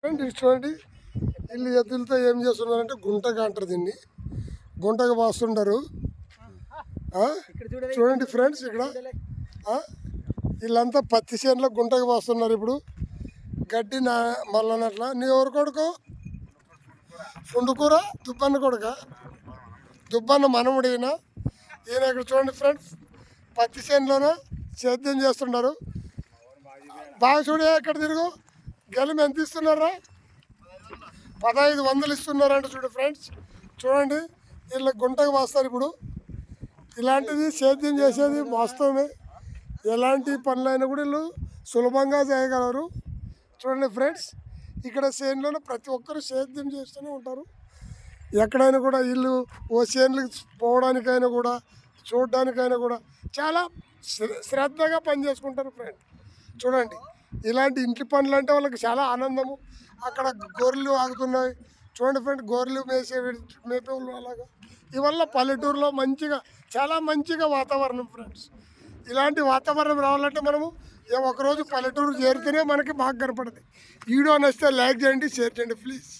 Friend చూడండి వీళ్ళు ఎద్దులతో ఏం చేస్తున్నారంటే గుంటగా అంటారు దీన్ని, గుంటగా పోస్తుంటారు. చూడండి ఫ్రెండ్స్ ఇక్కడ వీళ్ళంతా పత్తి చేనులో గుంటగా పోస్తున్నారు. ఇప్పుడు గడ్డి మళ్ళనట్ల. నీ ఎవరు కొడుకు? పుండుకూర దుబ్బన్న కొడుక? దుబ్బన్న మనముడు ఈయన. ఇక్కడ చూడండి ఫ్రెండ్స్ పత్తి చేనులోనే సేద్యం చేస్తున్నారు. బాగా చూడే ఎక్కడ తిరుగు గెలం ఎంత ఇస్తున్నారా? 1500 ఇస్తున్నారంట. చూడు ఫ్రెండ్స్ చూడండి వీళ్ళ గుంటకు వస్తారు. ఇప్పుడు ఇలాంటిది సేద్యం చేసేది వాస్తవమే. ఎలాంటి పనులైనా కూడా వీళ్ళు సులభంగా చేయగలరు. చూడండి ఫ్రెండ్స్ ఇక్కడ చేనులోనే ప్రతి ఒక్కరు సేద్యం చేస్తూనే ఉంటారు. ఎక్కడైనా కూడా వీళ్ళు ఓ చేనులకు పోవడానికైనా కూడా చూడడానికైనా కూడా చాలా శ్రద్ధగా పని చేసుకుంటారు. ఫ్రెండ్ చూడండి ఇలాంటి ఇంటి పనులు అంటే వాళ్ళకి చాలా ఆనందము. అక్కడ గొర్రెలు ఆగుతున్నాయి చూడండి ఫ్రెండ్, గొర్రెలు మేపేవాళ్ళు అలాగా. ఇవల్ల పల్లెటూరులో మంచిగా చాలా మంచిగా వాతావరణం ఫ్రెండ్స్. ఇలాంటి వాతావరణం రావాలంటే మనము ఒకరోజు పల్లెటూరు చేరితేనే మనకి బాగా కనపడుతుంది. వీడియో నచ్చితే లైక్ చేయండి, షేర్ చేయండి ప్లీజ్.